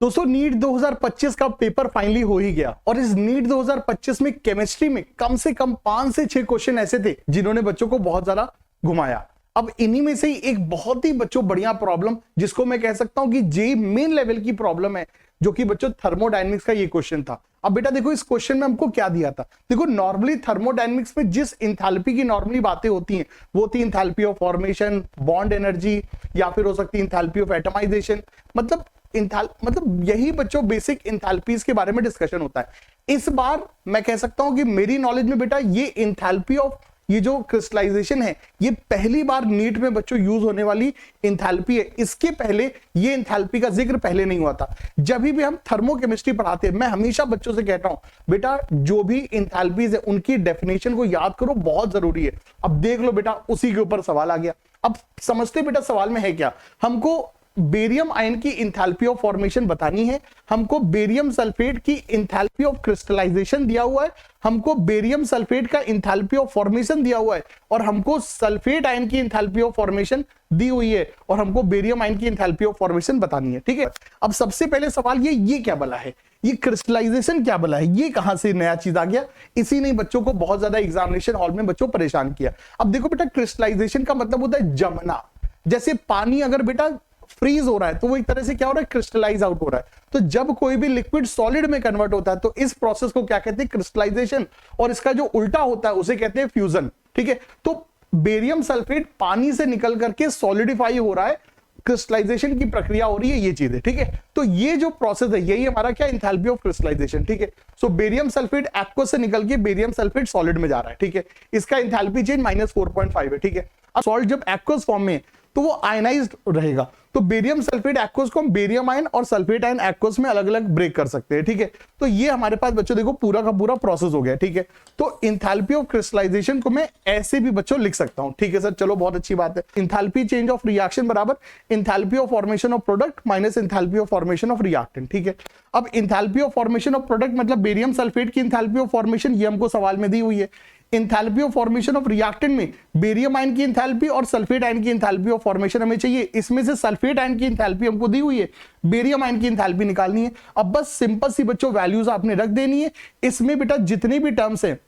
दोस्तों नीट 2025 का paper finally हो ही गया और इस नीट 2025 में केमिस्ट्री में कम से कम 5 से 6 क्वेश्चन ऐसे थे जिन्होंने बच्चों को बहुत ज्यादा घुमाया। अब इन्हीं में से ही एक बहुत ही बच्चों बढ़िया प्रॉब्लम जिसको मैं कह सकता हूं कि जेई मेन लेवल की प्रॉब्लम है, जो कि बच्चों थर्मोडायनेमिक्स का ये क्वेश्चन था। अब बेटा देखो इस क्वेश्चन में हमको क्या दिया था। देखो नॉर्मली थर्मोडायनेमिक्स में जिस इंथैल्पी की नॉर्मली बातें होती हैं वो थी enthalpy of formation, bond energy, या फिर हो सकती है इंथैल्पी ऑफ एटमाइजेशन। मतलब यही बच्चों बेसिक इंथैल्पीज के बारे में डिस्कशन होता है। इस बार मैं कह सकता हूं कि मेरी नॉलेज में बेटा ये इंथैल्पी ऑफ ये जो क्रिस्टलाइजेशन है ये पहली बार नीट में बच्चों यूज होने वाली इंथैल्पी है। इसके पहले ये इंथैल्पी का जिक्र पहले नहीं हुआ था। जब भी हम थर्मोकेमिस्ट्री पढ़ाते हैं मैं हमेशा बच्चों से कहता हूं बेटा जो भी इंथैल्पीज है उनकी डेफिनेशन को याद करो, बहुत जरूरी है। अब देख लो बेटा उसी के ऊपर सवाल आ गया। अब समझते बेटा सवाल में है क्या, हमको बेरियम आयन की इंथैल्पी ऑफ फॉर्मेशन बतानी है, हमको बेरियम सल्फेट की इंथैल्पी ऑफ क्रिस्टलाइजेशन दिया हुआ है, हमको बेरियम सल्फेट का इंथैल्पी ऑफ फॉर्मेशन दिया हुआ है, और हमको सल्फेट आयन की इंथैल्पी ऑफ फॉर्मेशन दी हुई है, और हमको बेरियम आयन की इंथैल्पी ऑफ फॉर्मेशन बतानी है। ठीक है, अब सबसे पहले सवाल ये क्या बला है, ये क्रिस्टलाइजेशन क्या बला है, ये कहां से नया चीज आ गया। इसी ने बच्चों को बहुत ज्यादा एग्जामिनेशन हॉल में बच्चों परेशान किया। अब देखो बेटा क्रिस्टलाइजेशन का मतलब होता है जमना। जैसे पानी अगर बेटा फ्रीज हो रहा है तो वो एक तरह से क्या हो रहा है, क्रिस्टलाइज आउट हो रहा है। तो जब कोई भी लिक्विड सॉलिड में कन्वर्ट होता है तो इस प्रोसेस को क्या कहते हैं, क्रिस्टलाइजेशन, और इसका जो उल्टा होता है उसे कहते हैं फ्यूजन। ठीक है, तो बेरियम सल्फेट पानी से निकल करके सॉलिडिफाई हो रहा है, क्रिस्टलाइजेशन की प्रक्रिया हो रही है, ये चीज है। ठीक है, तो ये जो प्रोसेस है यही हमारा क्या, इंथैल्पी ऑफ क्रिस्टलाइजेशन। ठीक है, सो बेरियम सल्फेट एक्वस से निकल के बेरियम सल्फेट सॉलिड में जा रहा है। ठीक है, इसका इंथैल्पी चेंज -4.5 है। ठीक है, अब सॉल्ट जब एक्वस फॉर्म में तो वो आयनाइज्ड रहेगा, तो बेरियम सल्फेट एक्वस को हम बेरियम आयन और सल्फेट आयन एक्वस में अलग अलग ब्रेक कर सकते हैं। ठीक है, तो ये हमारे पास बच्चों देखो पूरा का पूरा प्रोसेस हो गया। ठीक है, तो इंथैल्पी ऑफ क्रिस्टलाइजेशन को मैं ऐसे भी बच्चों लिख सकता हूं। ठीक है सर, चलो बहुत अच्छी बात है। इंथैल्पी चेंज ऑफ रिएक्शन बराबर enthalpy of formation of product minus enthalpy of formation of reactant. ठीक है, अब enthalpy of formation of product मतलब बेरियम सल्फेट की इंथैल्पी ऑफ फॉर्मेशन, ये हमको सवाल में दी हुई है। Enthalpy of formation of reactant में बेरियम आयन की इंथैल्पी और सल्फेट आयन की इंथैल्पी ऑफ फॉर्मेशन हमें चाहिए। इसमें से सल्फेट आयन की इंथैल्पी हमको दी हुई है, बेरियम आयन की इंथैल्पी निकालनी है। अब बस सिंपल सी बच्चों वैल्यूज आपने रख देनी है। इसमें बेटा जितने भी टर्म्स हैं,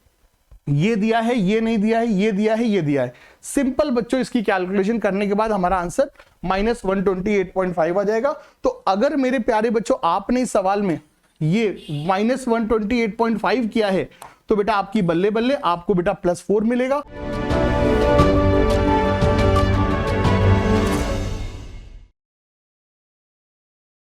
ये दिया है, ये नहीं दिया है, ये दिया है, ये दिया है, सिंपल बच्चों इसकी कैलकुलेशन करने के बाद हमारा आंसर -128.5 आ जाएगा। तो अगर मेरे प्यारे बच्चों आपने इस सवाल में ये -128.5 किया है तो बेटा आपकी बल्ले बल्ले, आपको बेटा +4 मिलेगा।